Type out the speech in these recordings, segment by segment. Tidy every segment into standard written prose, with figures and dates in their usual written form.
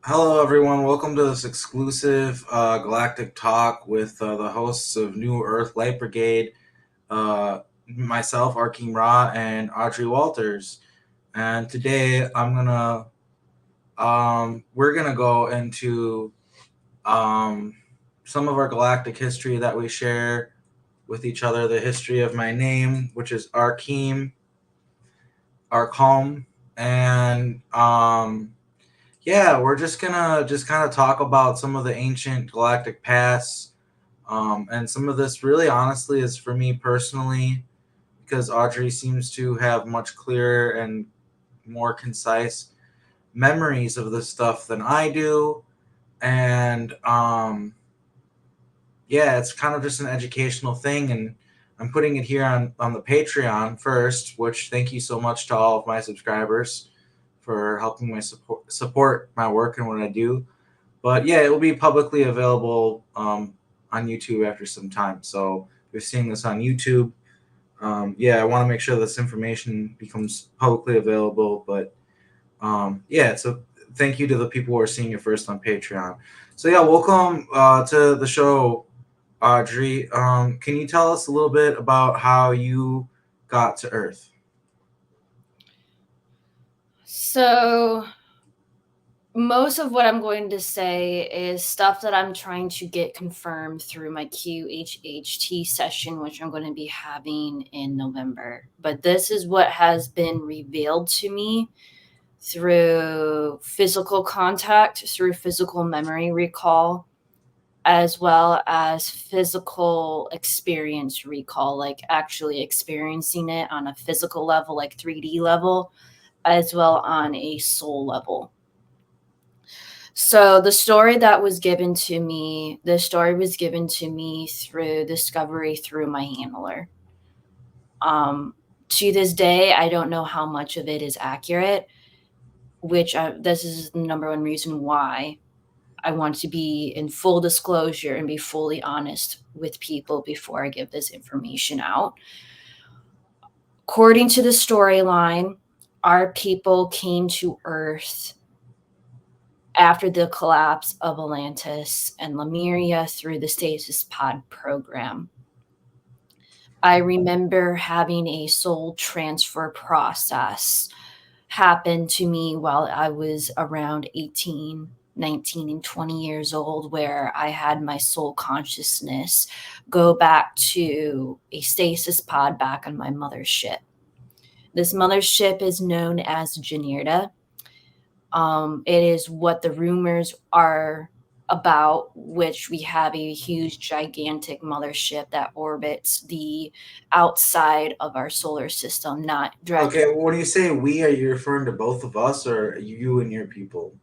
Hello, everyone. Welcome to this exclusive Galactic talk with the hosts of New Earth Light Brigade, myself, Arkeem Ra, and Audrey Walters. And today, we're gonna go into some of our galactic history that we share with each other. The history of my name, which is Arkheim, and yeah, we're just gonna just kind of talk about some of the ancient galactic past. And some of this really honestly is for me personally, because Audrey seems to have much clearer and more concise memories of this stuff than I do. And yeah, it's kind of just an educational thing. And I'm putting it here on the Patreon first, which thank you so much to all of my subscribers for helping my support my work and what I do. But yeah, it will be publicly available on YouTube after some time. So if you're seeing this on YouTube, yeah, I want to make sure this information becomes publicly available. But yeah, so thank you to the people who are seeing it first on Patreon. So yeah, welcome to the show, Audrey. Can you tell us a little bit about how you got to Earth? So, most of what I'm going to say is stuff that I'm trying to get confirmed through my QHHT session, which I'm going to be having in November. But this is what has been revealed to me through physical contact, through physical memory recall, as well as physical experience recall, like actually experiencing it on a physical level, like 3D level, as well on a soul level. So the story that was given to me, the story was given to me through discovery through my handler. To this day, I don't know how much of it is accurate, this is the number one reason why I want to be in full disclosure and be fully honest with people before I give this information out. According to the storyline, our people came to Earth after the collapse of Atlantis and Lemuria through the stasis pod program. I remember having a soul transfer process happen to me while I was around 18, 19, and 20 years old, where I had my soul consciousness go back to a stasis pod back on my mother's ship. This mother's ship is known as Janirda. It is what the rumors are about, which we have a huge, gigantic mothership that orbits the outside of our solar system, not directly Okay, when you say we, are you referring to both of us or you and your people?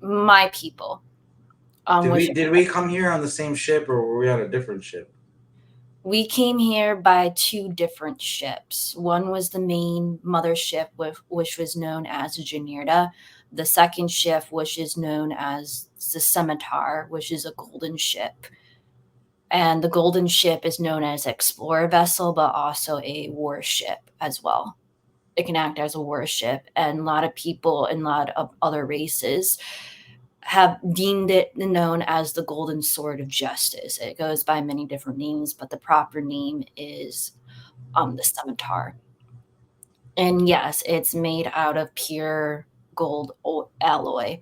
my people. Did Which we did we come here on the same ship or were we on a different ship? we came here by two different ships. One was the main mothership, which was known as Janirda. The second ship, which is known as the Scimitar, which is a golden ship. And the golden ship is known as explorer vessel, but also a warship as well. It can act as a warship, and a lot of people and a lot of other races have deemed it known as the golden sword of justice. It goes by many different names, but the proper name is the scimitar. And yes, it's made out of pure gold alloy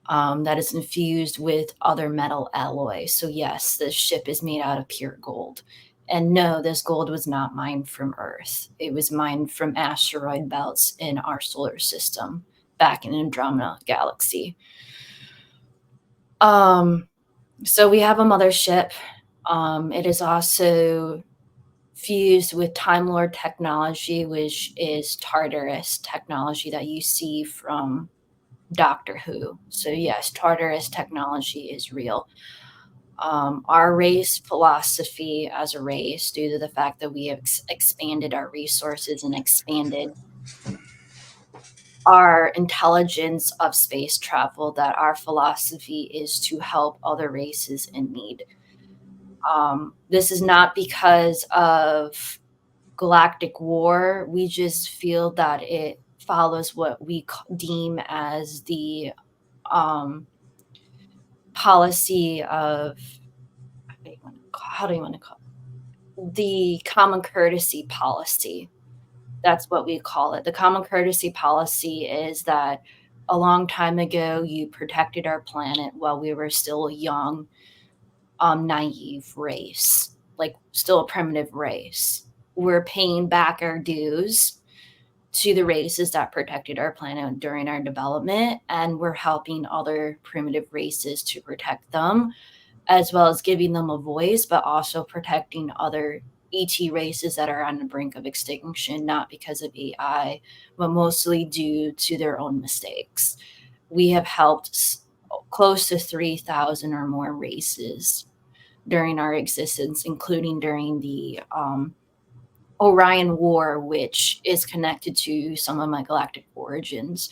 that is infused with other metal alloy. So yes, this ship is made out of pure gold. And no, this gold was not mined from Earth. It was mined from asteroid belts in our solar system back in Andromeda galaxy. Um, so we have a mothership. It is also fused with Time Lord technology, which is Tartarus technology that you see from Doctor Who. So yes, Tartarus technology is real. Our race philosophy as a race, due to the fact that we have expanded our resources and expanded our intelligence of space travel, that our philosophy is to help other races in need. This is not because of galactic war. We just feel that it follows what we deem as the policy of, how do you want to call it? The common courtesy policy. That's what we call it. The common courtesy policy is that a long time ago, you protected our planet while we were still a young, naive race, like still a primitive race. We're paying back our dues to the races that protected our planet during our development, and we're helping other primitive races to protect them, as well as giving them a voice, but also protecting other ET races that are on the brink of extinction, not because of AI, but mostly due to their own mistakes. We have helped close to 3,000 or more races during our existence, including during the Orion War, which is connected to some of my galactic origins.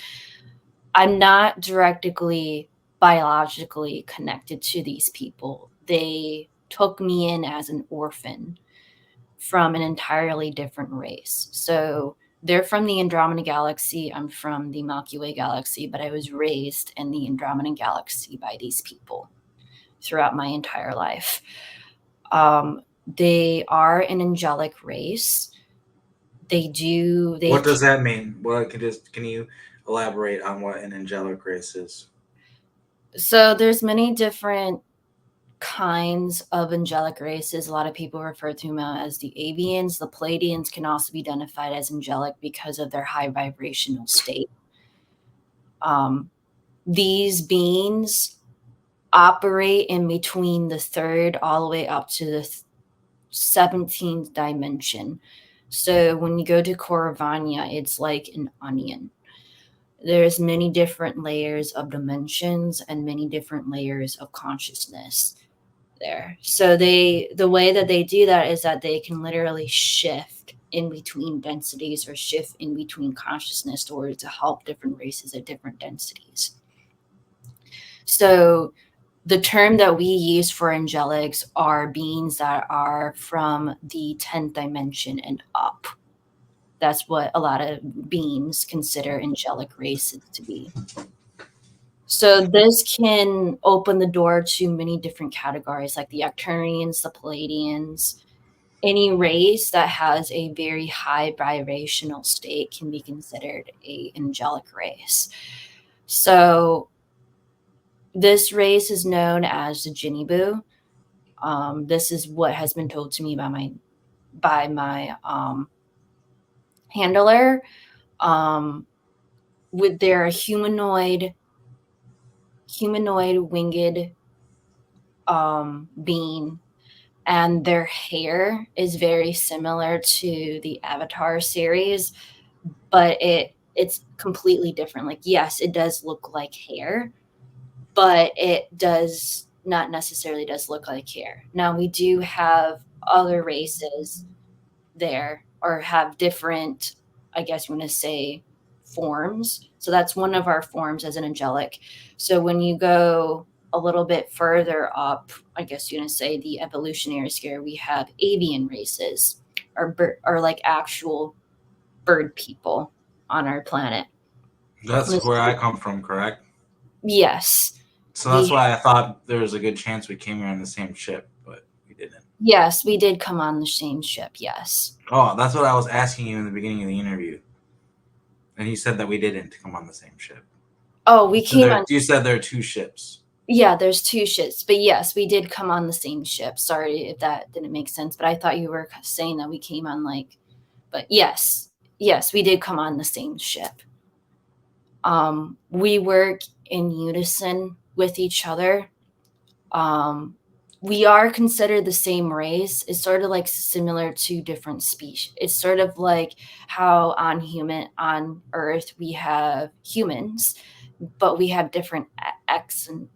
I'm not directly biologically connected to these people. They took me in as an orphan from an entirely different race. So they're from the Andromeda Galaxy. I'm from the Milky Way Galaxy, but I was raised in the Andromeda Galaxy by these people throughout my entire life. They are an angelic race. What does that mean? Can you elaborate on what an angelic race is? So there's many different kinds of angelic races. A lot of people refer to them as the avians. The Palladians can also be identified as angelic because of their high vibrational state. These beings operate in between the third all the way up to the 17th dimension. So when you go to Corania, it's like an onion. There's many different layers of dimensions and many different layers of consciousness there. So the way that they do that is that they can literally shift in between densities or shift in between consciousness in order to help different races at different densities. So the term that we use for angelics are beings that are from the 10th dimension and up. That's what a lot of beings consider angelic races to be. So this can open the door to many different categories, like the Arcturians, the Palladians. Any race that has a very high vibrational state can be considered an angelic race. So this race is known as the Jinnibu. This is what has been told to me by my handler. With their humanoid winged being, and their hair is very similar to the Avatar series, but it's completely different. Like, yes, it does look like hair, but it does not necessarily does look like hair. Now, we do have other races there, or have different, I guess you want to say, forms. So that's one of our forms as an angelic. So when you go a little bit further up, I guess you want to say the evolutionary scale, we have avian races, or like actual bird people on our planet. That's where I come from, correct? Yes. So that's why I thought there was a good chance we came here on the same ship, but we didn't. Yes, we did come on the same ship, yes. Oh, that's what I was asking you in the beginning of the interview. And you said that we didn't come on the same ship. Oh, we came on. You said there are two ships. Yeah, there's two ships. But yes, we did come on the same ship. Sorry if that didn't make sense, but I thought you were saying that we came on but yes, we did come on the same ship. We work in unison with each other. We are considered the same race. It's sort of like similar to different species. It's sort of like how on Earth we have humans, but we have different ethnicities,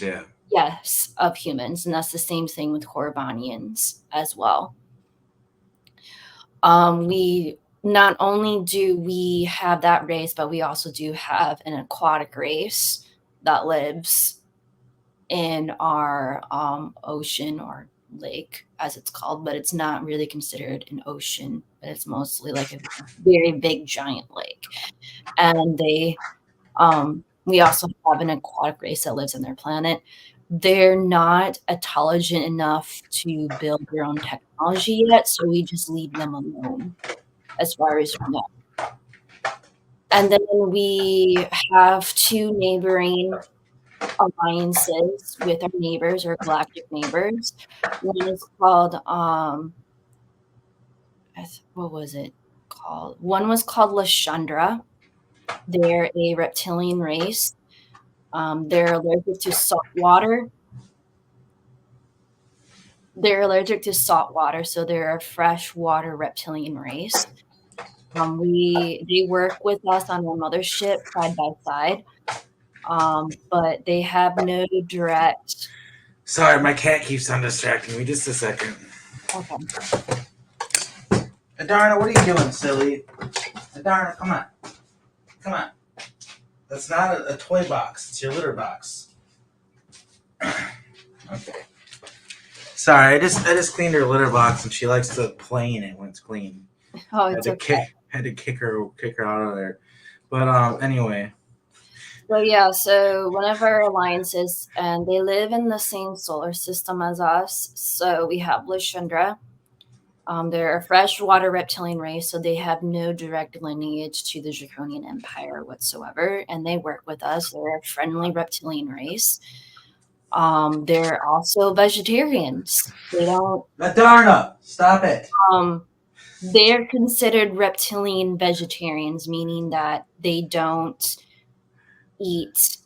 yeah. Yes, of humans, and that's the same thing with Koribanians as well. We not only do we have that race, but we also do have an aquatic race that lives in our ocean or lake, as it's called, but it's not really considered an ocean. but it's mostly like a very big giant lake. And we also have an aquatic race that lives on their planet. They're not intelligent enough to build their own technology yet, so we just leave them alone as far as we know. And then we have 2 neighboring alliances with our neighbors or galactic neighbors. One is called, what was it called? One was called Lashandra. They're a reptilian race. They're allergic to salt water. So they're a freshwater reptilian race. They work with us on our mothership side by side, but they have no direct. Sorry, my cat keeps on distracting me. Just a second. Okay. Adarna, what are you doing, silly? Adarna, come on. Come on. That's not a toy box. It's your litter box. Okay. Sorry, I just cleaned her litter box, and she likes to play in it when it's clean. Oh, it's okay. Had to kick her out of there. But anyway. So yeah, so one of our alliances, and they live in the same solar system as us. So we have Lashandra. They're a freshwater reptilian race, so they have no direct lineage to the Draconian Empire whatsoever, and they work with us. They're a friendly reptilian race. They're also vegetarians. They don't. Adarna, stop it. They're considered reptilian vegetarians, meaning that they don't eat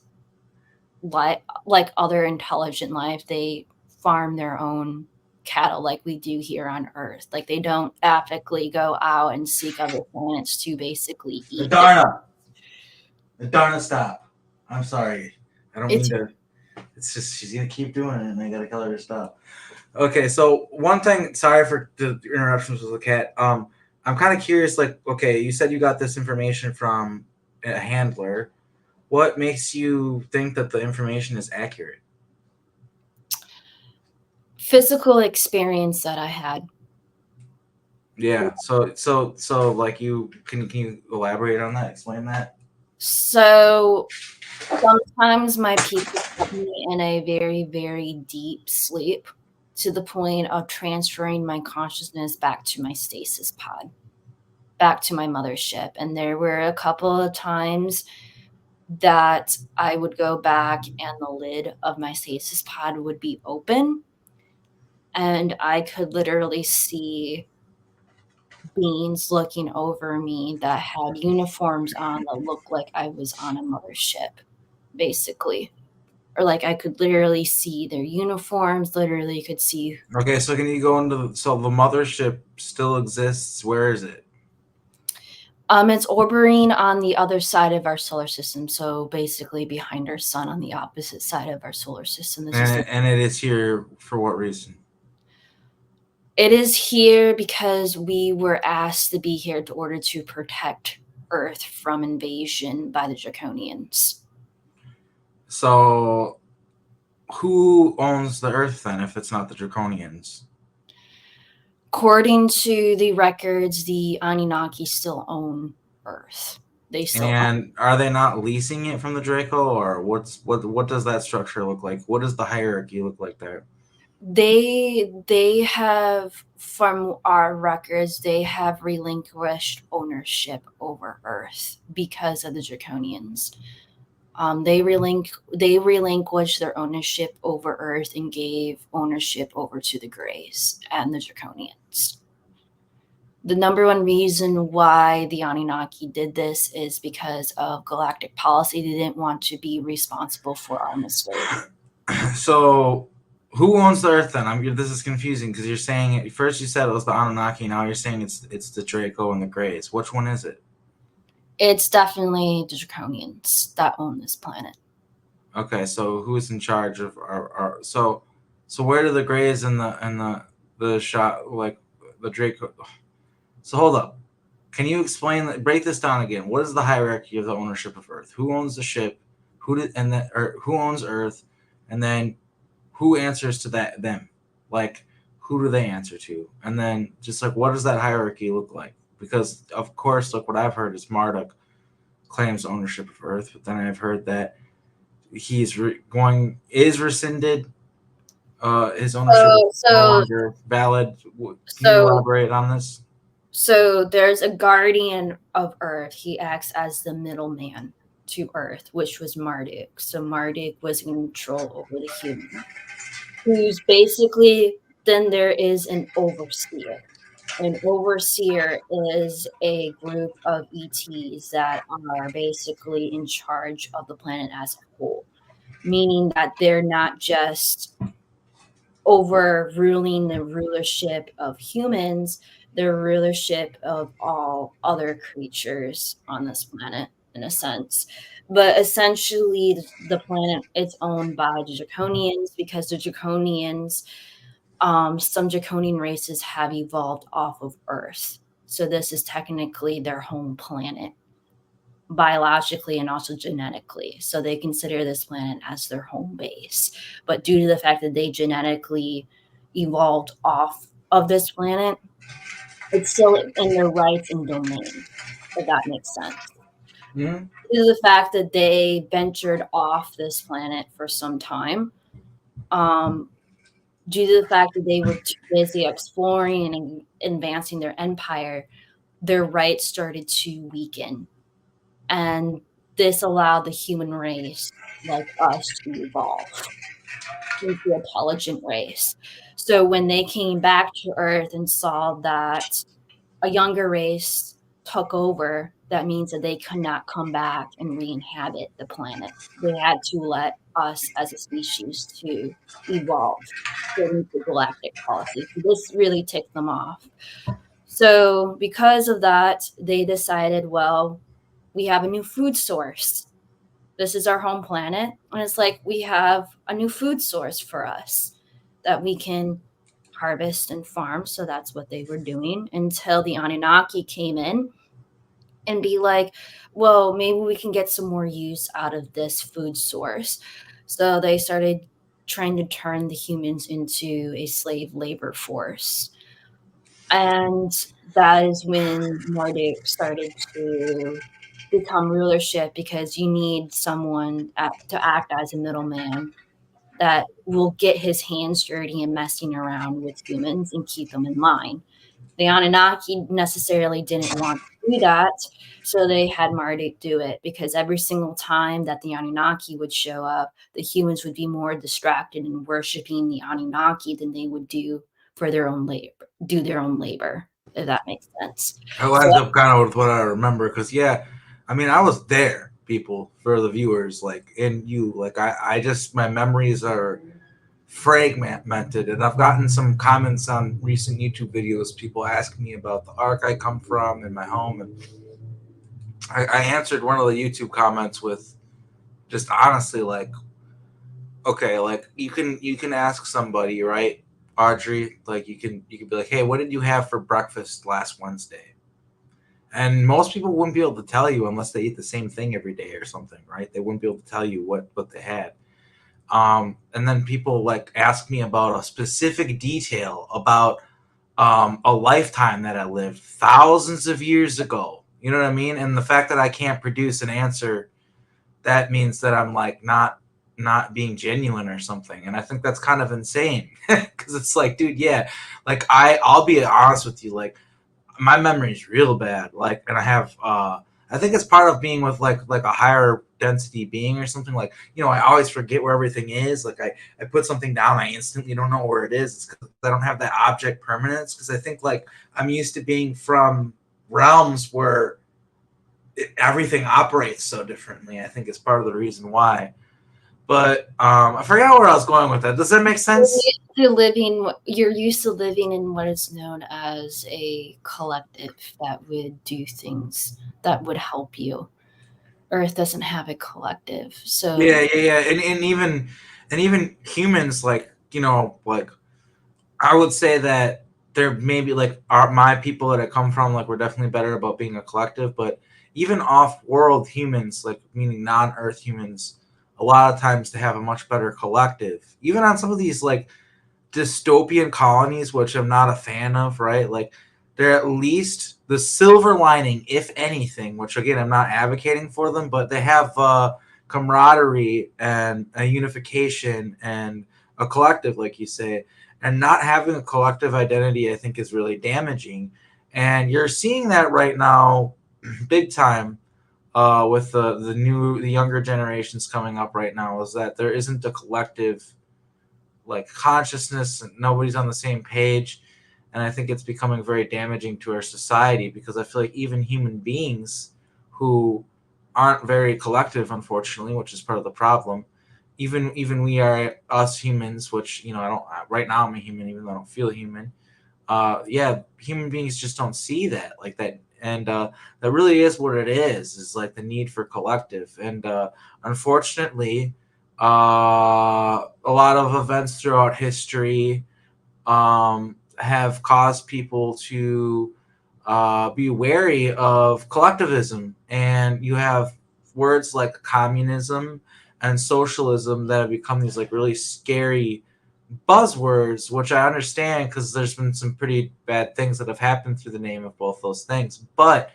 like other intelligent life. They farm their own cattle like we do here on Earth. Like they don't ethically go out and seek other planets to basically eat. Adarna, stop. I'm sorry. I don't mean to. It's just she's gonna keep doing it, and I gotta tell her to stop. Okay, so one thing. Sorry for the interruptions with the cat. I'm kind of curious. Like, okay, you said you got this information from a handler. What makes you think that the information is accurate? Physical experience that I had. Yeah. So like you can you elaborate on that? Explain that. So sometimes my people put me in a very, very deep sleep to the point of transferring my consciousness back to my stasis pod, back to my mothership. And there were a couple of times that I would go back and the lid of my stasis pod would be open, and I could literally see beings looking over me that had uniforms on that looked like I was on a mothership, basically. Or like I could literally see their uniforms, literally could see. Okay, so can you go into so the mothership still exists? Where is it? It's orbiting on the other side of our solar system, so basically behind our sun on the opposite side of our solar system. And it is here for what reason? It is here because we were asked to be here in order to protect Earth from invasion by the Draconians. So, who owns the Earth then, if it's not the Draconians? According to the records, the Anunnaki still own Earth. They still And are they not leasing it from the Draco, or what does that structure look like? What does the hierarchy look like there? They have, from our records, they have relinquished ownership over Earth because of the Draconians. They relinquished their ownership over Earth and gave ownership over to the Greys and the Draconians. The number one reason why the Anunnaki did this is because of galactic policy. They didn't want to be responsible for our mistakes. So, who owns the Earth then? This is confusing because you're saying first you said it was the Anunnaki, now you're saying it's the Draco and the Greys. Which one is it? It's definitely the Draconians that own this planet. Okay, so who's in charge of our so where do the Greys and the shot like the Draco? So hold up. Can you break this down again? What is the hierarchy of the ownership of Earth? Who owns the ship? Who owns Earth? And then who answers to them? Like who do they answer to? And then just like, what does that hierarchy look like? Because of course, like what I've heard is Marduk claims ownership of Earth, but then I've heard that he's rescinded. His ownership is no So longer valid. Can you so elaborate on this? so there's a guardian of Earth. He acts as the middleman to Earth, which was Marduk. So Marduk was in control over the human. Who's basically, then there is an overseer. An overseer is a group of ETs that are basically in charge of the planet as a whole, meaning that they're not just overruling the rulership of humans, the rulership of all other creatures on this planet, in a sense. But essentially, the planet is owned by the Draconians because the Draconians, some Draconian races have evolved off of Earth. So this is technically their home planet, biologically and also genetically. So they consider this planet as their home base. But due to the fact that they genetically evolved off of this planet, it's still in their rights and domain, if that makes sense. Mm-hmm. Due to the fact that they ventured off this planet for some time, um, due to the fact that they were too busy exploring and advancing their empire, their rights started to weaken. And this allowed the human race, like us, to evolve into an intelligent race. So when they came back to Earth and saw that a younger race took over, that means that they could not come back and re-inhabit the planet. They had to let us as a species to evolve according to galactic policy. So this really ticked them off. So because of that, they decided, well, we have a new food source. This is our home planet. And it's like we have a new food source for us that we can harvest and farm. So that's what they were doing until the Anunnaki came in and be like, well, maybe we can get some more use out of this food source. So they started trying to turn the humans into a slave labor force. And that is when Marduk started to become rulership because you need someone to act as a middleman that will get his hands dirty and messing around with humans and keep them in line. The Anunnaki necessarily didn't want to do that, so they had Marduk do it because every single time that the Anunnaki would show up, the humans would be more distracted in worshiping the Anunnaki than they would do for their own labor, do their own labor, if that makes sense. It So lines up kind of with what I remember, because yeah, I mean, I was there, people, for the viewers, like, and you, like, I just, my memories are fragmented, and I've gotten some comments on recent YouTube videos, people asking me about the arc I come from and my home, and I answered one of the YouTube comments with just honestly, like, okay, like you can ask somebody, right, Audrey, like you can be like, hey, what did you have for breakfast last Wednesday? And most people wouldn't be able to tell you unless they eat the same thing every day or something, right? They wouldn't be able to tell you what they had. And then people like ask me about a specific detail about a lifetime that I lived thousands of years ago. You know what I mean? And the fact that I can't produce an answer, that means that I'm like not being genuine or something. And I think that's kind of insane because it's like, dude, yeah, like I'll be honest with you, like my memory is real bad. Like, and I have, I think it's part of being with like a higher density being or something. Like, you know, I always forget where everything is. Like, I put something down, I instantly don't know where it is. It's because I don't have that object permanence. Because I think like I'm used to being from realms where everything operates so differently. I think it's part of the reason why. But I forgot where I was going with that. Does that make sense? you're used to living in what is known as a collective that would do things that would help you. Earth doesn't have a collective. So Yeah, yeah, yeah. And even humans, like, you know, like I would say that there maybe like are my people that I come from, like we're definitely better about being a collective, but even off-world humans, like meaning non-Earth humans, a lot of times they have a much better collective. Even on some of these like dystopian colonies, which I'm not a fan of, right? Like, they're at least the silver lining, if anything, which again, I'm not advocating for them, but they have camaraderie and a unification and a collective, like you say. And not having a collective identity, I think, is really damaging. And you're seeing that right now, big time, with the younger generations coming up right now, is that there isn't a collective like consciousness, and nobody's on the same page. And I think it's becoming very damaging to our society, because I feel like even human beings who aren't very collective, unfortunately, which is part of the problem, even we are, us humans, which, I don't, right now I'm a human even though I don't feel human. Yeah, human beings just don't see that like that. And that really is what it is like the need for collective. And unfortunately, a lot of events throughout history have caused people to be wary of collectivism. And you have words like communism and socialism that have become these like really scary buzzwords, which I understand because there's been some pretty bad things that have happened through the name of both those things. But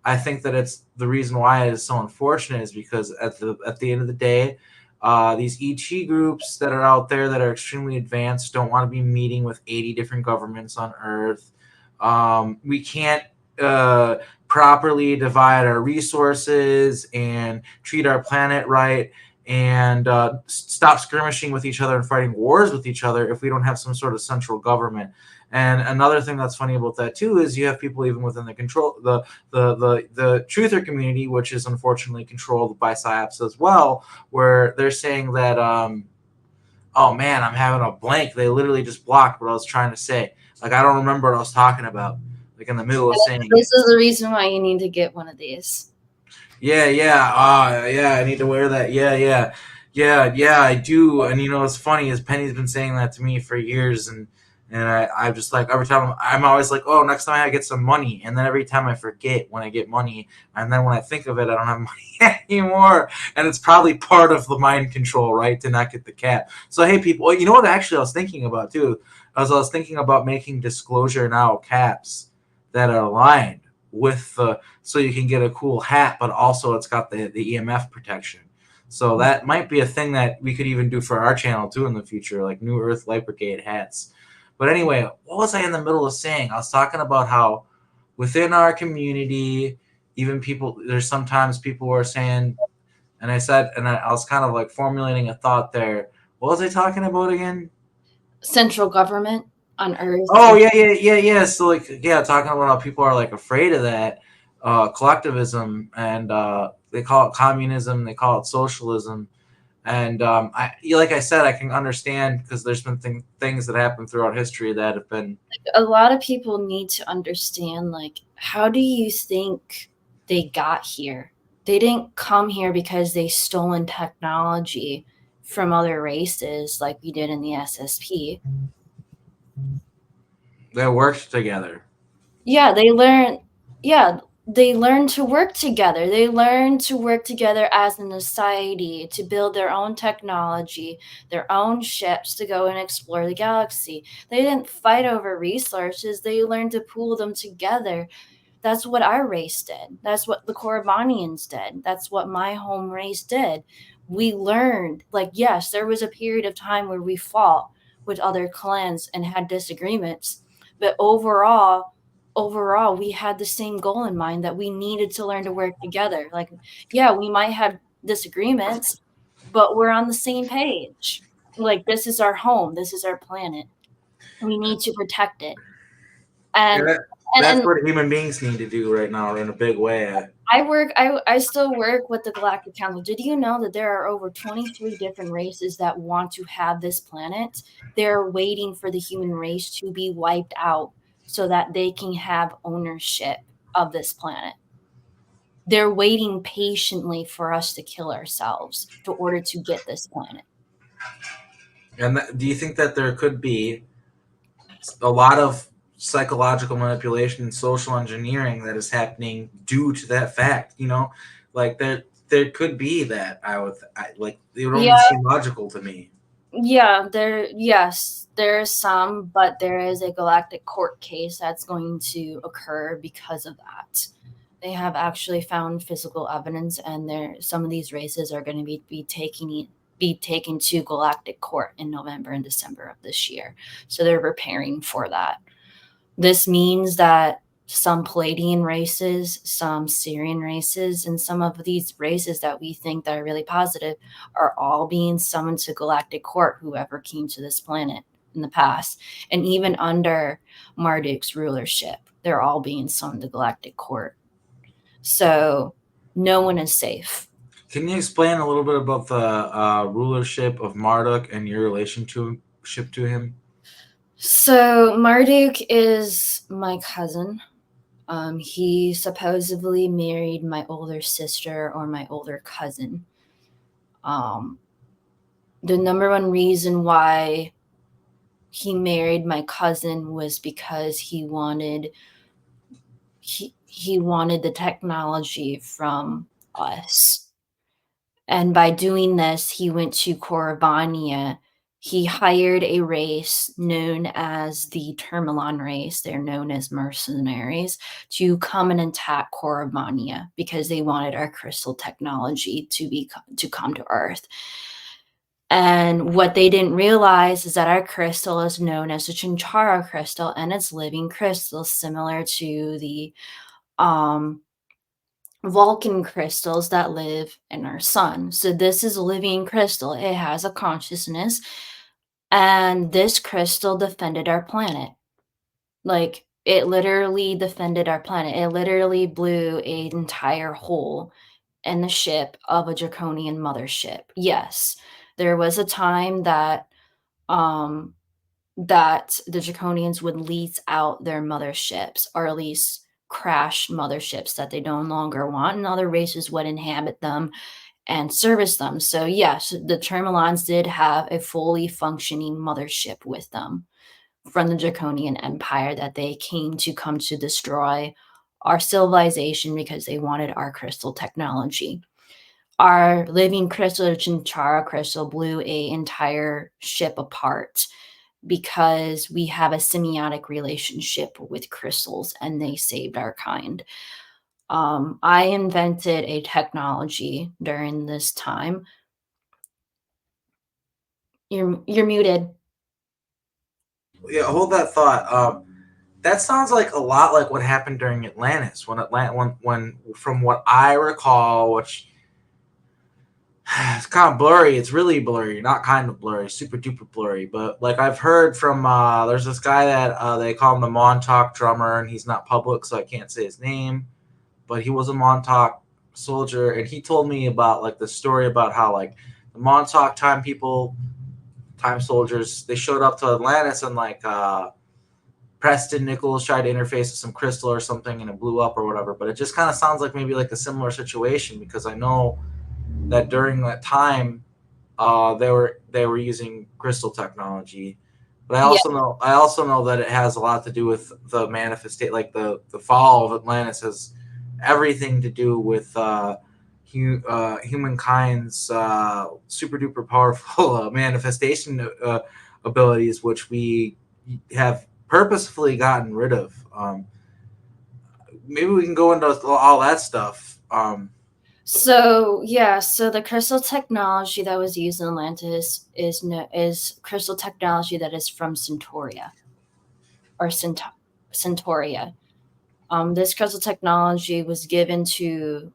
I think that it's the reason why it is so unfortunate is because at the end of the day, these ET groups that are out there that are extremely advanced don't want to be meeting with 80 different governments on Earth. We can't uh, properly divide our resources and treat our planet right, and stop skirmishing with each other and fighting wars with each other if we don't have some sort of central government. And another thing that's funny about that too is you have people even within the truther community, which is unfortunately controlled by psyops as well, where they're saying that oh man, I'm having a blank. They literally just blocked what I was trying to say. Like, I don't remember what I was talking about. Like, in the middle of saying This it. is the reason why you need to get one of these. Yeah, yeah, yeah. I need to wear that. Yeah, yeah, yeah. I do. And what's funny is Penny's been saying that to me for years, and I'm just like, every time I'm always like, oh, next time I get some money, and then every time I forget when I get money, and then when I think of it, I don't have money anymore, and it's probably part of the mind control, right, to not get the cap. So hey, people, you know what? Actually, I was thinking about too. I was thinking about making disclosure now caps that are aligned with the, so you can get a cool hat, but also it's got the EMF protection. So that might be a thing that we could even do for our channel too in the future, like New Earth Light Brigade hats. But anyway, what was I in the middle of saying? I was talking about how within our community, even people, there's sometimes people who are saying, and I said, and I was kind of like formulating a thought there. What was I talking about again? Central government on Earth. Oh yeah, yeah, yeah, yeah. So like, yeah, talking about how people are like afraid of that collectivism, and they call it communism, they call it socialism, and like I said, I can understand because there's been things that happen throughout history that have been. A lot of people need to understand, like, how do you think they got here? They didn't come here because they stolen technology from other races like we did in the SSP. They worked together. Yeah, they learn. Yeah, they learn to work together. They learn to work together as a society to build their own technology, their own ships to go and explore the galaxy. They didn't fight over resources. They learned to pool them together. That's what our race did. That's what the Koribanians did. That's what my home race did. We learned, like, yes, there was a period of time where we fought with other clans and had disagreements, but overall we had the same goal in mind, that we needed to learn to work together. Like, yeah, we might have disagreements, but we're on the same page. Like, this is our home, this is our planet, we need to protect it. Yeah, and that's and what human beings need to do right now in a big way. I still work with the Galactic Council. Did you know that there are over 23 different races that want to have this planet? They're waiting for the human race to be wiped out so that they can have ownership of this planet. They're waiting patiently for us to kill ourselves in order to get this planet. And do you think that there could be a lot of psychological manipulation and social engineering that is happening due to that fact? Like there could be that. Like, it would Yeah, only seem logical to me. Yeah, there is some, but there is a galactic court case that's going to occur because of that. They have actually found physical evidence, and some of these races are going to be taken to galactic court in November and December of this year. So they're preparing for that. This means that some Palladian races, some Syrian races, and some of these races that we think that are really positive are all being summoned to galactic court, whoever came to this planet in the past. And even under Marduk's rulership, they're all being summoned to galactic court. So no one is safe. Can you explain a little bit about the rulership of Marduk and your relationship to him? So Marduk is my cousin. He supposedly married my older sister or my older cousin. Um, the number one reason why he married my cousin was because he wanted the technology from us. And by doing this, he went to Corania. He hired a race known as the Chalon Race. They're known as mercenaries to come and attack Corania because they wanted our crystal technology to come to Earth. And what they didn't realize is that our crystal is known as the Chinchara crystal, and it's living crystals similar to the um, Vulcan crystals that live in our sun. So this is a living crystal. It has a consciousness, and this crystal defended our planet. Like, it literally defended our planet. It literally blew an entire hole in the ship of a draconian mothership. Yes, there was a time um that the draconians would lease out their motherships, or at least crash motherships that they no longer want, and other races would inhabit them and service them. So yes, the Termalons did have a fully functioning mothership with them from the draconian empire that they came to come to destroy our civilization because they wanted our crystal technology. Our living crystal, Chinchara crystal, blew a entire ship apart because we have a symbiotic relationship with crystals, and they saved our kind. I invented a technology during this time. You're muted. Yeah, hold that thought. That sounds like a lot like what happened during Atlantis. When from what I recall, which it's kind of blurry. It's really blurry, not kind of blurry, super duper blurry. But like I've heard from, there's this guy that they call him the Montauk drummer, and he's not public, so I can't say his name. But he was a Montauk soldier, and he told me about like the story about how like the Montauk time soldiers, they showed up to Atlantis, and like Preston Nichols tried to interface with some crystal or something, and it blew up or whatever. But it just kind of sounds like maybe like a similar situation, because I know that during that time they were using crystal technology. But Yeah, I also know that it has a lot to do with the manifestation, like the fall of Atlantis has everything to do with humankind's super duper powerful manifestation abilities, which we have purposefully gotten rid of. Maybe we can go into all that stuff. so the crystal technology that was used in Atlantis is crystal technology that is from Centauria or Centauria. This crystal technology was given to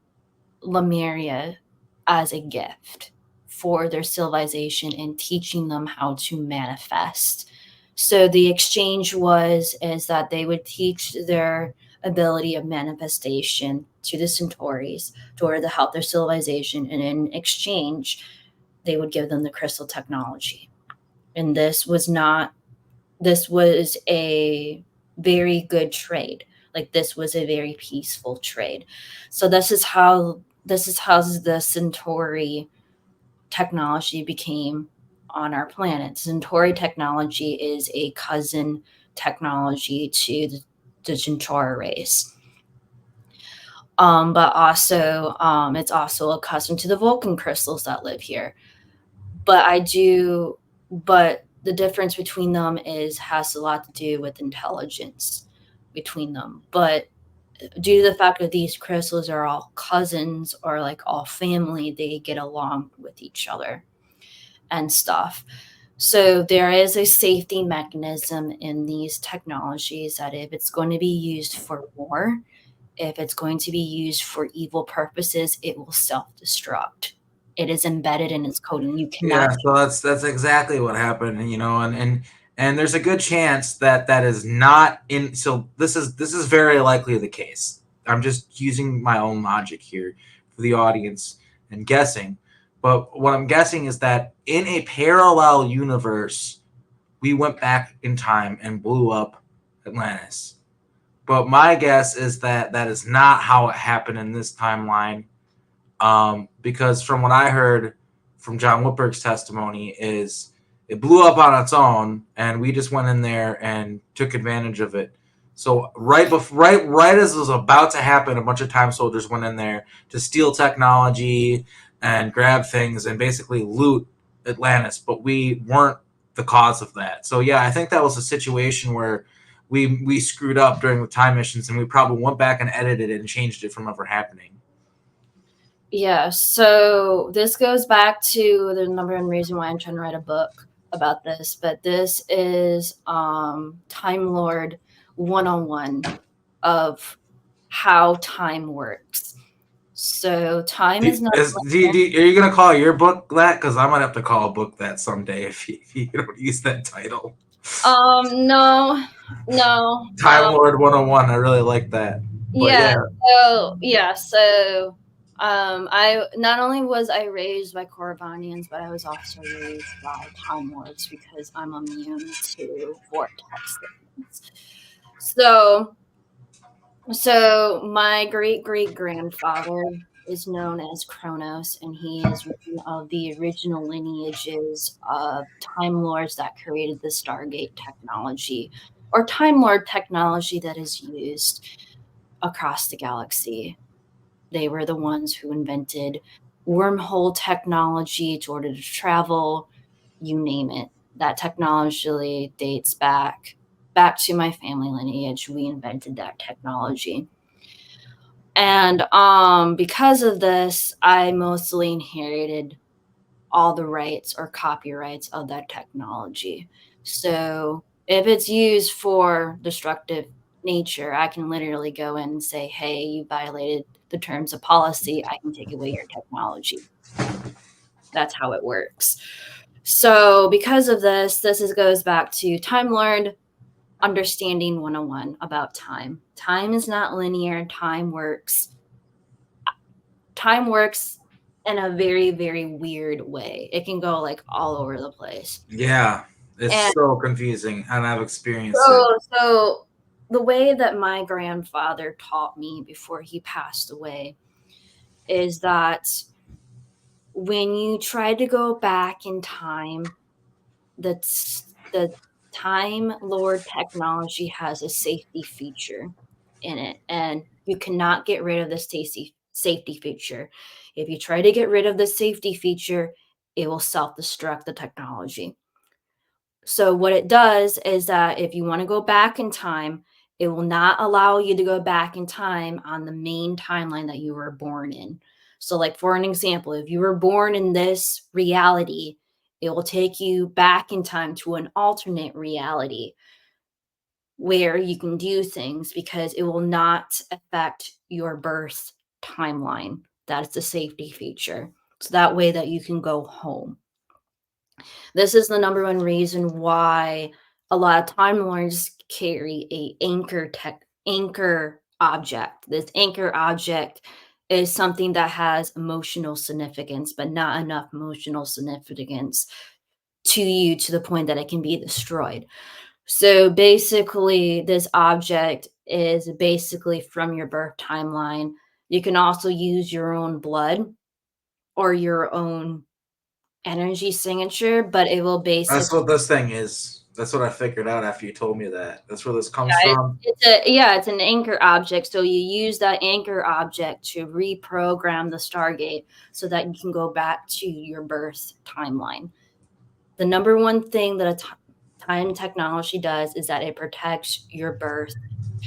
Lemuria as a gift for their civilization and teaching them how to manifest. So the exchange is that they would teach their ability of manifestation to the Centaurs in order to help their civilization, and in exchange, they would give them the crystal technology. And this was a very good trade. Like, this was a very peaceful trade. So this is how the Centauri technology became on our planet. Centauri technology is a cousin technology to the Centauri race. But also, it's also a cousin to the Vulcan crystals that live here. But I do but the difference between them has a lot to do with intelligence between them. But due to the fact that these crystals are all cousins or like all family, they get along with each other and stuff. So there is a safety mechanism in these technologies that if it's going to be used for war, if it's going to be used for evil purposes, it will self-destruct. It is embedded in its coding. You Yeah, cannot. so that's exactly what happened, you know, and there's a good chance that that is not in. So this is very likely the case. I'm just using my own logic here for the audience and guessing, but what I'm guessing is that in a parallel universe, we went back in time and blew up Atlantis. But my guess is that that is not how it happened in this timeline, because from what I heard from John Whitberg's testimony is it blew up on its own, and we just went in there and took advantage of it. So right as it was about to happen, a bunch of time soldiers went in there to steal technology and grab things and basically loot Atlantis, but we weren't the cause of that. So yeah, I think that was a situation where we screwed up during the time missions, and we probably went back and edited it and changed it from ever happening. Yeah, so this goes back to the number one reason why I'm trying to write a book about this, but this is Time Lord 101 of how time works. So time is not linear. Are you gonna call your book that? Because I might have to call a book that someday if you don't use that title. No, no. Time Lord 101. I really like that. But Yeah, yeah, I not only was I raised by Korrivanians, but I was also raised by Time Lords because I'm immune to Vortex Sickness. So my great great grandfather is known as Kronos, and he is one of the original lineages of Time Lords that created the Stargate technology, or Time Lord technology that is used across the galaxy. They were the ones who invented wormhole technology in order to travel, you name it. That technology dates back to my family lineage. We invented that technology. And because of this, I mostly inherited all the rights or copyrights of that technology. So if it's used for destructive nature, I can literally go in and say, hey, you violated the terms of policy. I can take away your technology. That's how it works. So because of this goes back to Time Lord understanding 101 about time. Time is not linear. Time works in a very, very weird way. It can go like all over the place. yeah, And it's so confusing, and I've experienced it. so the way that my grandfather taught me before he passed away is that when you try to go back in time, that's the Time Lord technology has a safety feature in it, and you cannot get rid of the safety feature. If you try to get rid of the safety feature, it will self-destruct the technology. So what it does is that if you want to go back in time, it will not allow you to go back in time on the main timeline that you were born in. So like for an example, if you were born in this reality, it will take you back in time to an alternate reality where you can do things because it will not affect your birth timeline. That's the safety feature. So that way that you can go home. This is the number one reason why a lot of Time Lords carry a anchor object. This anchor object is something that has emotional significance, but not enough emotional significance to you to the point that it can be destroyed. So basically, this object is basically from your birth timeline. You can also use your own blood or your own energy signature, but it will That's basically what this thing is. That's what I figured out after you told me that. That's where this comes from. it's an anchor object. So you use that anchor object to reprogram the Stargate so that you can go back to your birth timeline. The number one thing that a time technology does is that it protects your birth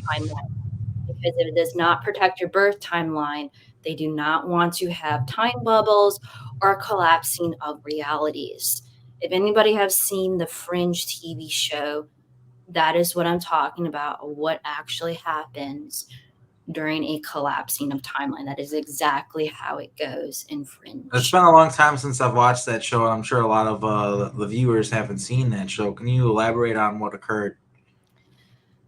timeline. Because if it does not protect your birth timeline, they do not want to have time bubbles or collapsing of realities. If anybody has seen the Fringe TV show, that is what I'm talking about, what actually happens during a collapsing of timeline. That is exactly how it goes in It's Fringe. been a long time since I've watched that show, and I'm sure a lot of the viewers haven't seen that show. Can you elaborate on what occurred?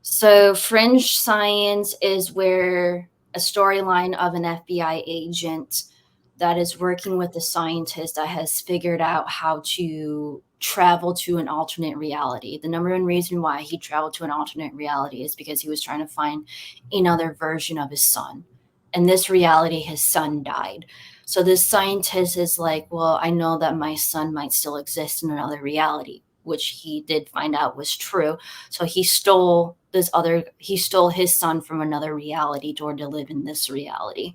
So, Fringe Science is where a storyline of an FBI agent that is working with a scientist that has figured out how to travel to an alternate reality. The number one reason why he traveled to an alternate reality is because he was trying to find another version of his son. In this reality, his son died. So this scientist is like, well, I know that my son might still exist in another reality, which he did find out was true. So he stole his son from another reality in order to live in this reality.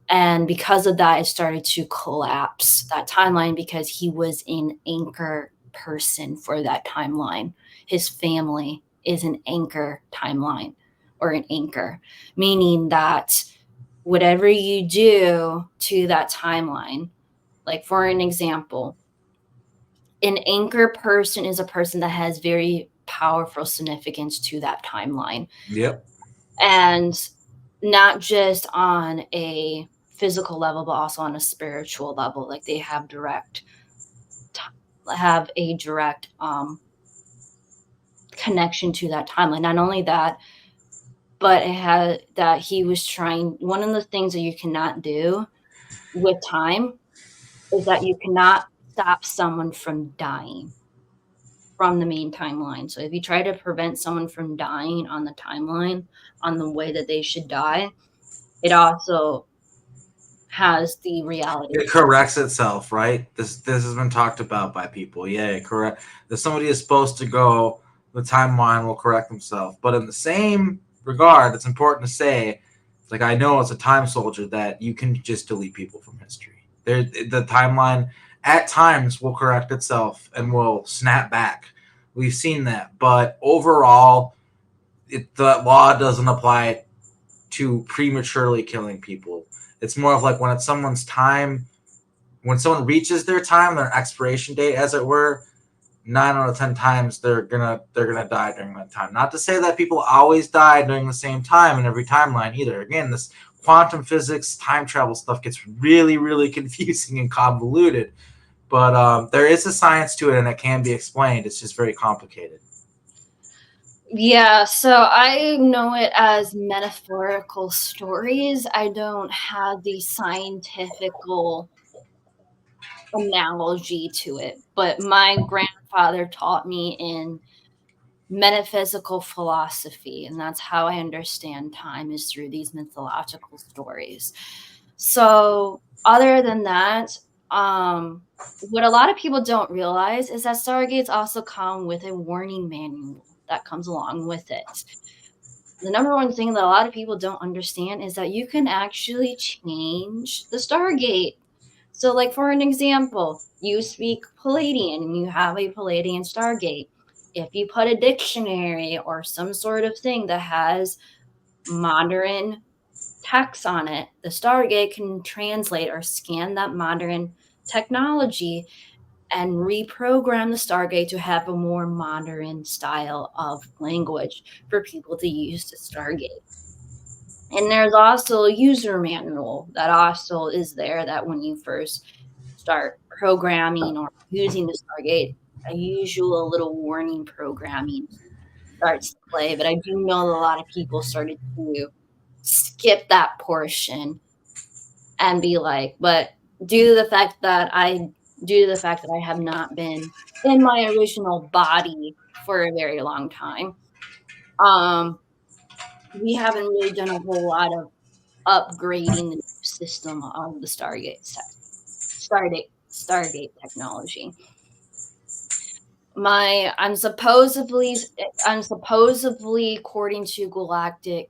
And because of that, it started to collapse that timeline because he was an anchor person for that timeline. His family is an anchor timeline or an anchor, meaning that whatever you do to that timeline, like for an example, an anchor person is a person that has very powerful significance to that timeline. Yep. And not just on a physical level, but also on a spiritual level. Like they have have a direct connection to that timeline. Not only that, but it had that he was trying. One of the things that you cannot do with time is that you cannot stop someone from dying from the main timeline. So if you try to prevent someone from dying on the timeline on the way that they should die, it also has the reality. It corrects itself, right? This has been talked about by people. Yeah, correct. If somebody is supposed to go, the timeline will correct themselves. But in the same regard, it's important to say, like I know as a time soldier that you can just delete people from history. The timeline at times will correct itself and will snap back. We've seen that, but overall, the law doesn't apply to prematurely killing people. It's more of like when it's someone's time, when someone reaches their time, their expiration date, as it were. 9 out of 10 times they're gonna die during that time. Not to say that people always die during the same time in every timeline either. Again, this quantum physics, time travel stuff gets really, really confusing and convoluted. But there is a science to it, and it can be explained. It's just very complicated. Yeah, so I know it as metaphorical stories. I don't have the scientifical analogy to it, but my grandfather taught me in metaphysical philosophy, and that's how I understand time is through these mythological stories. So, other than that, what a lot of people don't realize is that Stargates also come with a warning manual that comes along with it. The number one thing that a lot of people don't understand is that you can actually change the Stargate. So, like for an example, you speak Palladian and you have a Palladian Stargate. If you put a dictionary or some sort of thing that has modern text on it, the Stargate can translate or scan that modern technology and reprogram the Stargate to have a more modern style of language for people to use the Stargate. And there's also a user manual that also is there that when you first start programming or using the Stargate, a usual little warning programming starts to play. But I do know that a lot of people started to skip that portion and be like, but due to the fact that I have not been in my original body for a very long time, um, we haven't really done a whole lot of upgrading the system of the Stargate technology. I'm supposedly according to Galactic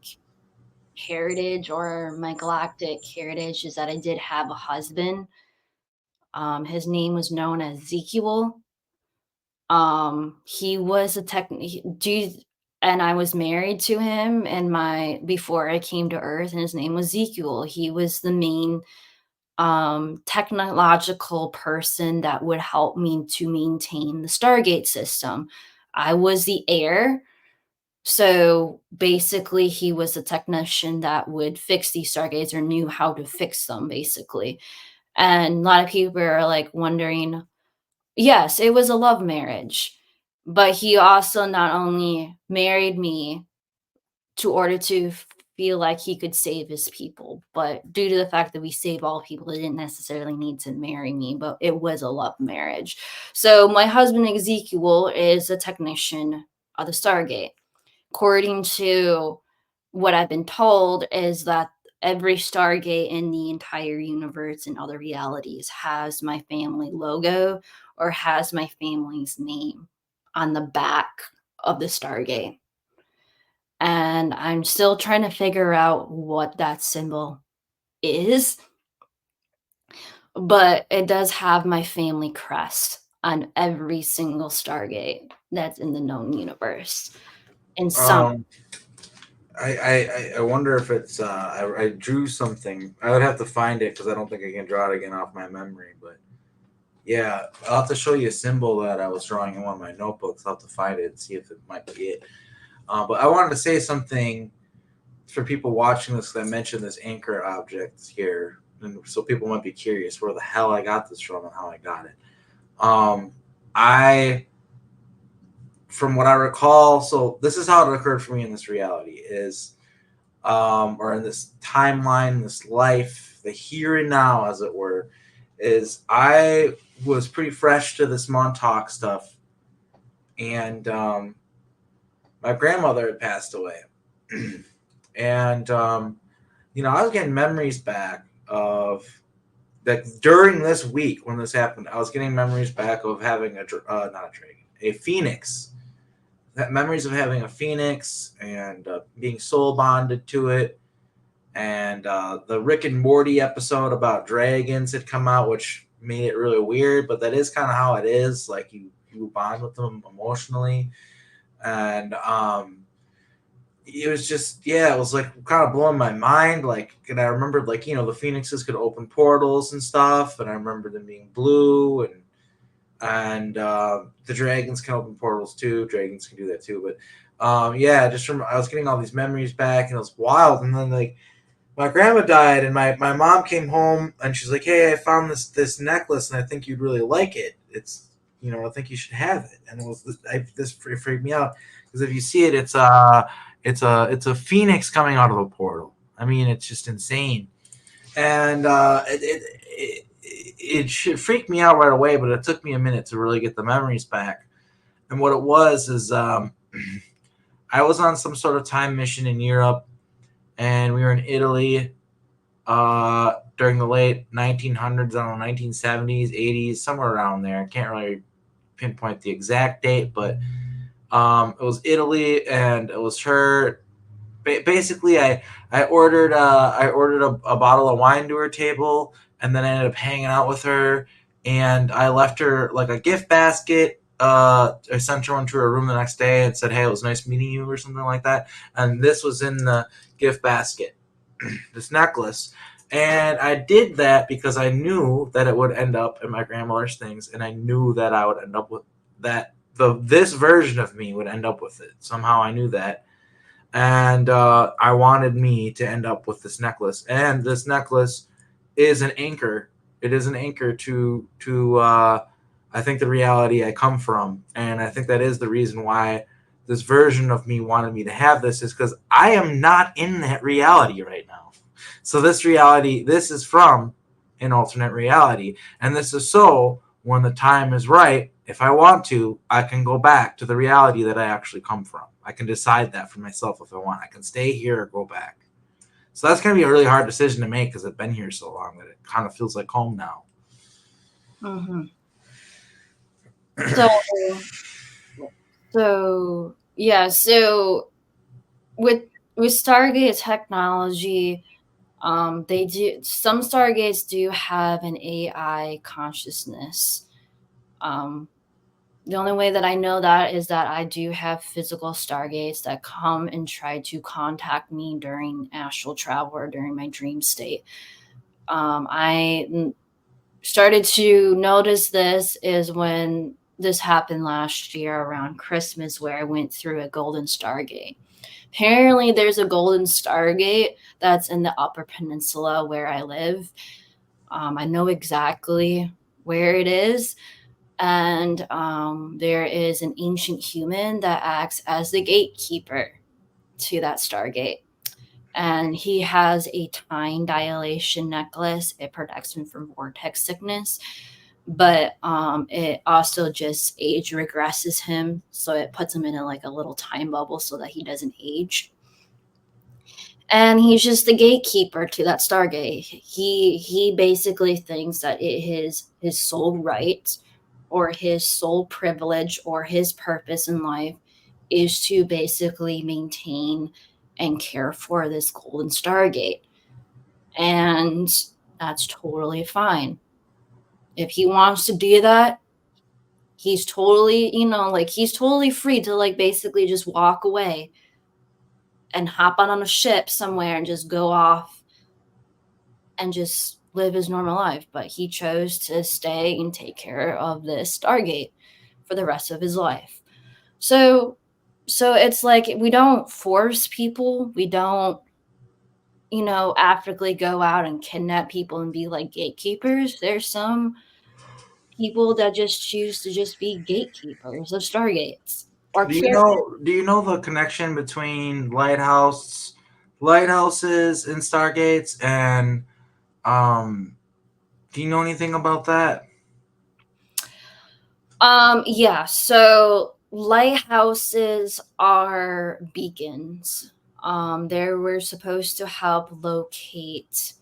heritage or my galactic heritage is that I did have a husband. His name was known as Ezekiel. He was a and I was married to him and before I came to Earth, and his name was Ezekiel. He was the main technological person that would help me to maintain the Stargate system. I was the heir. So basically, he was a technician that would fix these Stargates or knew how to fix them, basically. And a lot of people are like wondering, yes, it was a love marriage, but he also not only married me to order to feel like he could save his people, but due to the fact that we save all people, he didn't necessarily need to marry me, but it was a love marriage. So my husband Ezekiel is a technician of the Stargate. According to what I've been told is that every Stargate in the entire universe and other realities has my family logo or has my family's name on the back of the Stargate. And I'm still trying to figure out what that symbol is, but it does have my family crest on every single Stargate that's in the known universe. In some, Um, I wonder if it's I drew something. I would have to find it because I don't think I can draw it again off my memory. But yeah, I'll have to show you a symbol that I was drawing in one of my notebooks. I'll have to find it and see if it might be it. But I wanted to say something for people watching this. 'Cause I mentioned this anchor object here, and so people might be curious where the hell I got this from and how I got it. I from what I recall, so this is how it occurred for me in this reality is, or in this timeline, this life, the here and now, as it were, is I was pretty fresh to this Montauk stuff, and my grandmother had passed away, and I was getting memories back of that during this week when this happened. I was getting memories back of having not a dragon, a phoenix, memories of having a phoenix and being soul bonded to it. And the Rick and Morty episode about dragons had come out, which made it really weird, but that is kind of how it is. Like you bond with them emotionally, and it was just it was like kind of blowing my mind. Like, and I remembered like the phoenixes could open portals and stuff, and I remember them being blue and the dragons can open portals too. Dragons can do that too. But just remember I was getting all these memories back, and it was wild. And then like my grandma died, and my mom came home, and she's like, "Hey, I found this necklace, and I think you'd really like it. It's I think you should have it." And it was this freaked me out because if you see it, it's a phoenix coming out of a portal. I mean, it's just insane, and it should freak me out right away, but it took me a minute to really get the memories back. And what it was is I was on some sort of time mission in Europe, and we were in Italy during the late 1900s, I don't know, 1970s, 80s, somewhere around there. I can't really pinpoint the exact date, but it was Italy, and it was her. Basically, I ordered a bottle of wine to her table, and then I ended up hanging out with her, and I left her like a gift basket. I sent her into her room the next day and said, "Hey, it was nice meeting you," or something like that. And this was in the gift basket, this necklace. And I did that because I knew that it would end up in my grandmother's things, and I knew that I would end up with that. This version of me would end up with it somehow. I knew that, and I wanted me to end up with this necklace. And this necklace is an anchor. It is an anchor to I think the reality I come from, and I think that is the reason why this version of me wanted me to have this is because I am not in that reality right now. So this is from an alternate reality, and this is so when the time is right, if I want to, I can go back to the reality that I actually come from. I can decide that for myself if I want. I can stay here or go back. So that's going to be a really hard decision to make because I've been here so long that it kind of feels like home now. mm-hmm. So, so with Stargate technology, they do some Stargates do have an AI consciousness. Um, The only way that I know that is that I do have physical stargates that come and try to contact me during astral travel or during my dream state. I started to notice this is when this happened last year around Christmas, where I went through a golden stargate. Apparently, there's a golden stargate that's in the Upper Peninsula where I live. I know exactly where it is. And there is an ancient human that acts as the gatekeeper to that stargate. And he has a time dilation necklace. It protects him from vortex sickness, but it also just age regresses him. So it puts him in a little time bubble so that he doesn't age. And he's just the gatekeeper to that stargate. He basically thinks that his sole right or his sole privilege or his purpose in life is to basically maintain and care for this golden stargate. And that's totally fine. If he wants to do that, he's totally, he's totally free to basically just walk away and hop on a ship somewhere and just go off and just live his normal life. But he chose to stay and take care of this Stargate for the rest of his life. So it's like we don't force people. We don't, actively go out and kidnap people and be like gatekeepers. There's some people that just choose to just be gatekeepers of Stargates or care. Do you know the connection between lighthouses and stargates, and um do you know anything about that? Yeah, so lighthouses are beacons. They were supposed to help locate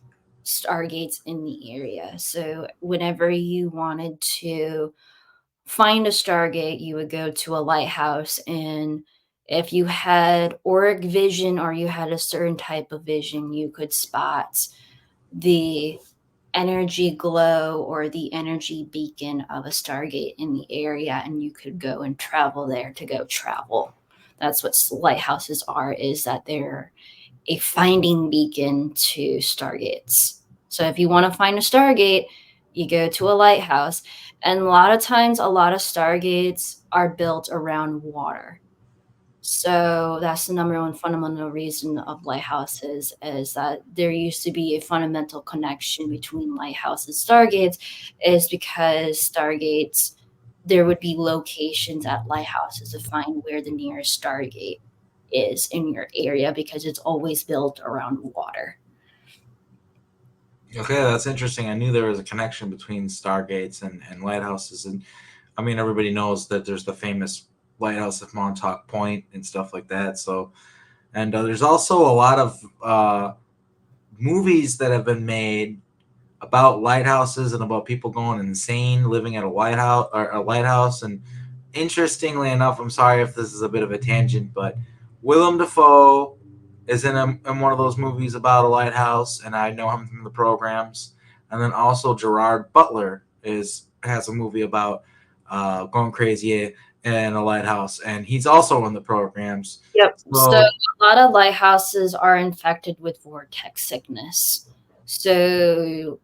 stargates in the area. So whenever you wanted to find a stargate, you would go to a lighthouse, and if you had auric vision or you had a certain type of vision, you could spot the energy glow or the energy beacon of a stargate in the area, and you could go and travel there to go travel. That's what lighthouses are, is that they're a finding beacon to stargates. So if you want to find a stargate, you go to a lighthouse. And a lot of times, a lot of stargates are built around water. So that's the number one fundamental reason of lighthouses, is that there used to be a fundamental connection between lighthouses and stargates, is because stargates, there would be locations at lighthouses to find where the nearest stargate is in your area, because it's always built around water. Okay, that's interesting. I knew there was a connection between stargates and lighthouses, and I mean everybody knows that there's the famous lighthouse at Montauk Point and stuff like that. So, and there's also a lot of movies that have been made about lighthouses and about people going insane living at a lighthouse. And interestingly enough, I'm sorry if this is a bit of a tangent, but Willem Dafoe is in one of those movies about a lighthouse, and I know him from the programs. And then also Gerard Butler has a movie about going crazy in a lighthouse, and he's also in the programs. Yep. So So a lot of lighthouses are infected with vortex sickness. So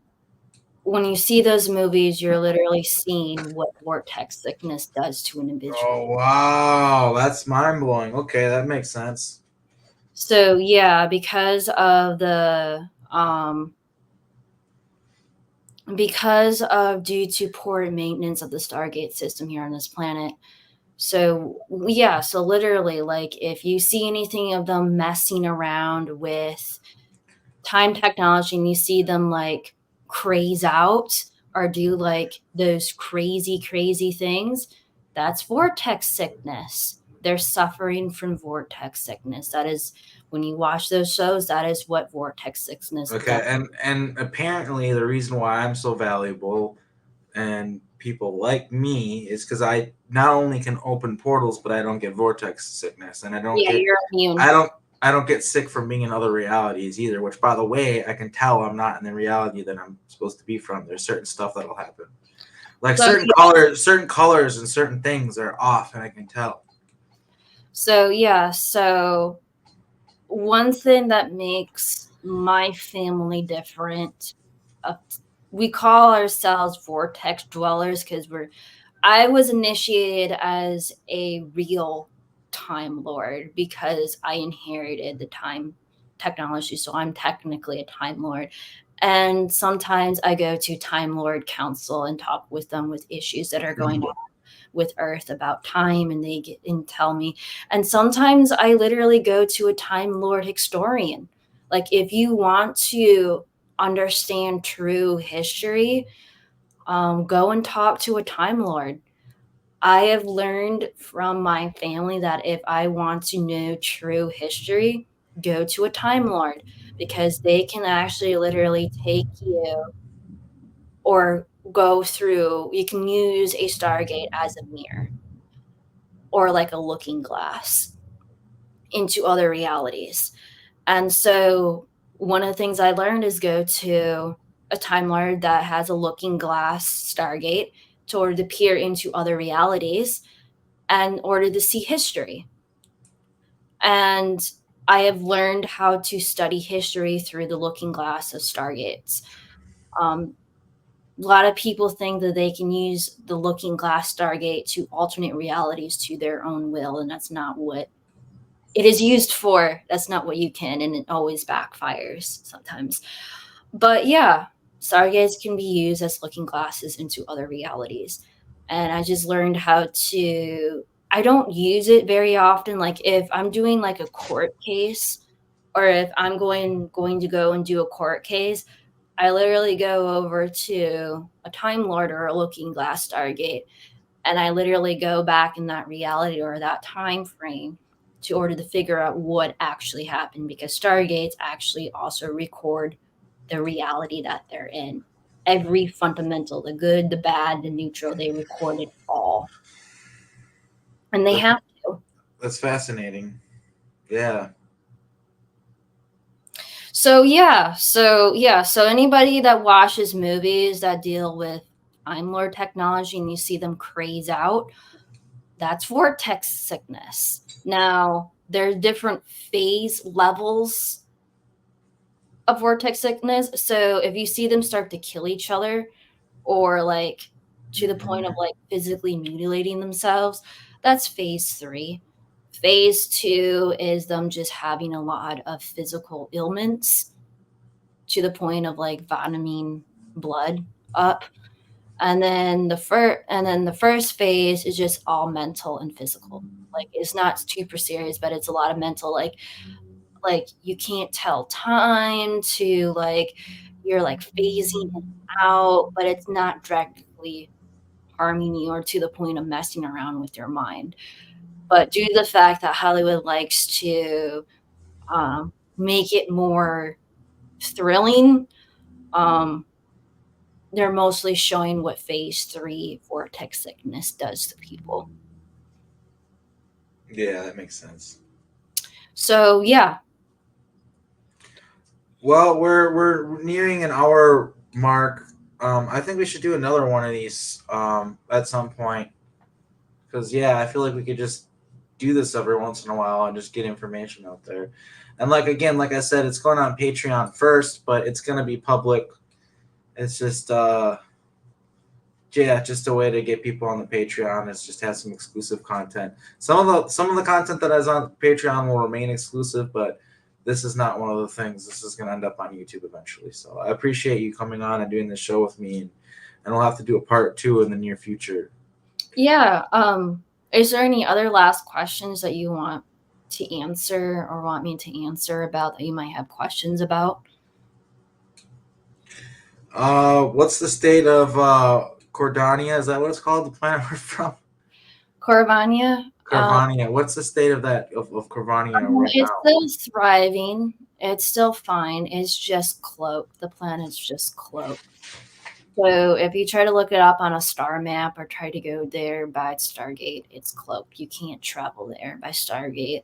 when you see those movies, you're literally seeing what vortex sickness does to an oh individual. wow, that's mind blowing. Okay, that makes sense. So yeah, because of due to poor maintenance of the Stargate system here on this planet. So yeah, so literally, like if you see anything of them messing around with time technology and you see them like craze out or do like those crazy things, that's vortex sickness. They're suffering from vortex sickness. That is, when you watch those shows, that is what vortex sickness does. Okay, and apparently the reason why I'm so valuable and people like me is because I not only can open portals, but I don't get vortex sickness, and Yeah, you're I immune. don't I don't get sick from being in other realities either. Which, by the way, I can tell I'm not in the reality that I'm supposed to be from. There's certain stuff that'll happen. Like So certain colors and certain things are off, and I can tell. So one thing that makes my family different, uh, we call ourselves vortex dwellers because I was initiated as a real time lord because I inherited the time technology, so I'm technically a time lord. And sometimes I go to time lord council and talk with them with issues that are going on with Earth about time, and they get and tell me. And sometimes I literally go to a time lord historian. Like, if you want to understand true history, go and talk to a time lord. I have learned from my family that if I want to know true history, go to a time lord, because they can actually literally take you, or go through, you can use a Stargate as a mirror or like a looking glass into other realities. And so one of the things I learned is go to a time lord that has a looking glass Stargate to order to peer into other realities and order to see history. And I have learned how to study history through the looking glass of Stargates. A lot of people think that they can use the looking glass Stargate to alternate realities to their own will, and that's not what it is used for. That's not what you can, and it always backfires sometimes. But yeah, Stargates can be used as looking glasses into other realities. And I just learned how to, I don't use it very often. Like, if I'm doing like a court case, or if I'm going to go and do a court case, I literally go over to a Time Lord or a Looking Glass Stargate, and I literally go back in that reality or that time frame to order to figure out what actually happened, because Stargates actually also record the reality that they're in. Every fundamental, the good, the bad, the neutral, they record it all. And they That, have to. that's fascinating. Yeah. So anybody that watches movies that deal with Time Lord technology and you see them craze out, that's vortex sickness. Now, there's different phase levels of vortex sickness. So if you see them start to kill each other, or like to the point of Mhm. like physically mutilating themselves, that's phase 3. Phase 2 is them just having a lot of physical ailments to the point of like vomiting blood up. And then the first phase is just all mental and physical. Like, it's not super serious, but it's a lot of mental, like you can't tell time, to like you're like phasing it out, but it's not directly harming you or to the point of messing around with your mind. But due to the fact that Hollywood likes to make it more thrilling, um, they're mostly showing what phase 3 vortex sickness does to people. Yeah, that makes sense. So yeah. Well, we're nearing an hour mark. I think we should do another one of these at some point, because yeah, I feel like we could just do this every once in a while and just get information out there. And like again, like I said, it's going on Patreon first, but it's going to be public. It's just yeah, just a way to get people on the Patreon is just have some exclusive content. Some of the content that is on Patreon will remain exclusive, but this is not one of the things. This is going to end up on YouTube eventually. So I appreciate you coming on and doing this show with me, and we'll have to do a part 2 in the near future. Yeah. Is there any other last questions that you want to answer or want me to answer about that you might have questions about? What's the state of Cordania? Is that what it's called? The planet we're from? Corvania, Corvania. What's the state of that of Corvania right it's now? still thriving. It's still fine. It's just cloaked. The planet's just cloaked. So if you try to look it up on a star map or try to go there by Stargate, it's cloaked. You can't travel there by Stargate.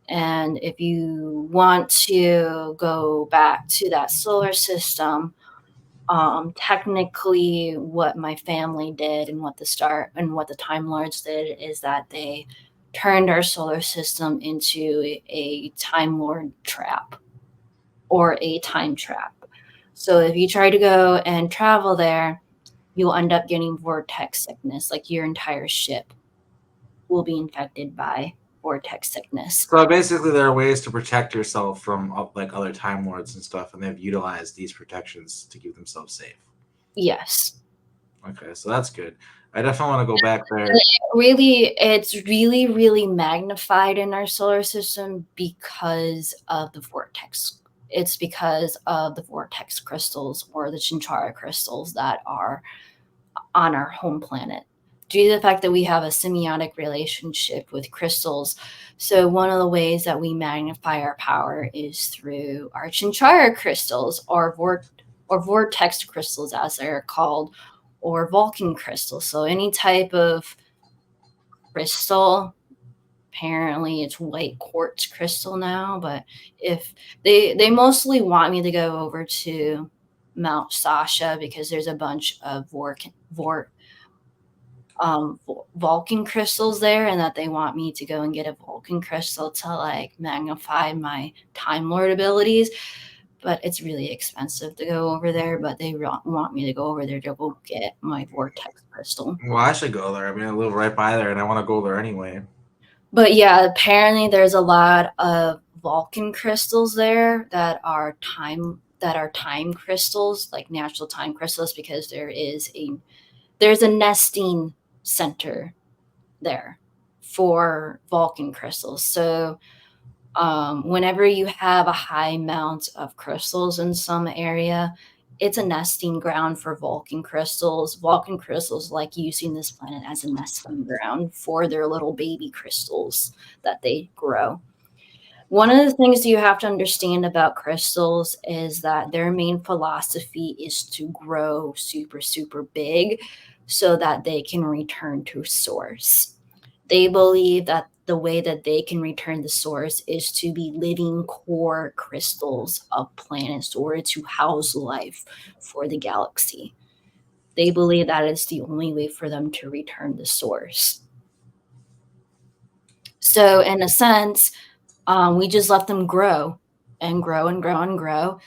And if you want to go back to that solar system, Technically, what my family did and what the Time Lords did is that they turned our solar system into a Time Lord trap or a time trap. So if you try to go and travel there, you'll end up getting vortex sickness. Like your entire ship will be infected by vortex sickness. So basically, there are ways to protect yourself from like other Time Lords and stuff, and they've utilized these protections to keep themselves safe. Yes. Okay, so that's good. I definitely want to go back there. It's really, really magnified in our solar system because of the vortex. It's because of the vortex crystals or the Chinchara crystals that are on our home planet. Due to the fact that we have a symbiotic relationship with crystals, so one of the ways that we magnify our power is through our Chinchara crystals or vortex crystals, as they're called, or Vulcan crystals. So any type of crystal, apparently it's white quartz crystal now, but if they mostly want me to go over to Mount Sasha because there's a bunch of Vulcan crystals there, and that they want me to go and get a Vulcan crystal to like magnify my Time Lord abilities. But it's really expensive to go over there. But they want me to go over there to go get my vortex crystal. Well, I should go there. I mean, I live right by there, and I want to go there anyway. But yeah, apparently there's a lot of Vulcan crystals there that are time crystals, like natural time crystals, because there's a nesting center there for Vulcan crystals. So whenever you have a high amount of crystals in some area, it's a nesting ground for Vulcan crystals. Vulcan crystals like using this planet as a nesting ground for their little baby crystals that they grow. One of the things you have to understand about crystals is that their main philosophy is to grow super, super big so that they can return to source. They believe that the way that they can return the source is to be living core crystals of planets or to house life for the galaxy. They believe that is the only way for them to return the source. So, in a sense, we just let them grow and grow and grow and grow.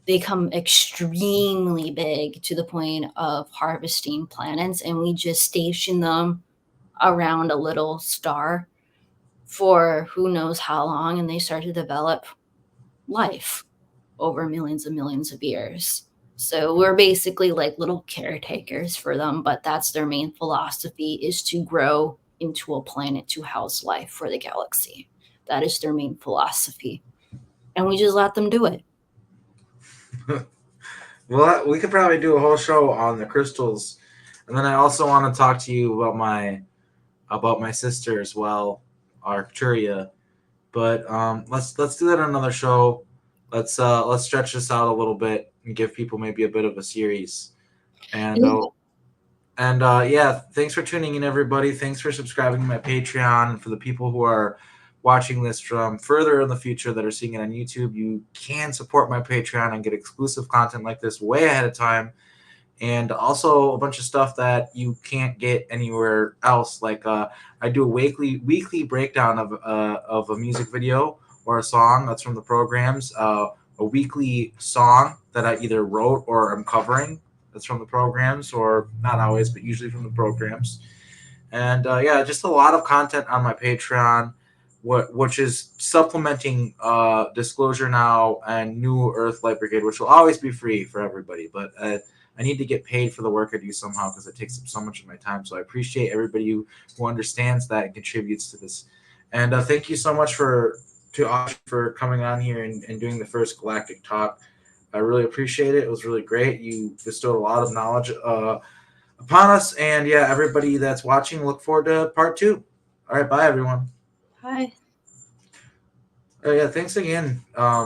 They become extremely big to the point of harvesting planets, and we just station them around a little star for who knows how long, and they start to develop life over millions and millions of years. So we're basically like little caretakers for them, but that's their main philosophy, is to grow into a planet to house life for the galaxy. That is their main philosophy. And we just let them do it. Well, we could probably do a whole show on the crystals, and then I also want to talk to you about my sister as well, Arcturia. But let's do that on another show. Let's stretch this out a little bit and give people maybe a bit of a series. And yeah, thanks for tuning in, everybody. Thanks for subscribing to my Patreon. And for the people who are watching this from further in the future that are seeing it on YouTube, you can support my Patreon and get exclusive content like this way ahead of time. And also a bunch of stuff that you can't get anywhere else. Like I do a weekly breakdown of a music video or a song that's from the programs. A weekly song that I either wrote or I'm covering that's from the programs, or not always, but usually from the programs. And yeah, just a lot of content on my Patreon, which is supplementing Disclosure Now and New Earth Light Brigade, which will always be free for everybody. But I need to get paid for the work I do somehow because it takes up so much of my time. So I appreciate everybody who understands that and contributes to this. And thank you so much for coming on here and doing the first Galactic talk. I really appreciate it. It was really great. You bestowed a lot of knowledge upon us. And yeah, everybody that's watching, look forward to part 2. All right, bye everyone. Hi. Yeah, thanks again.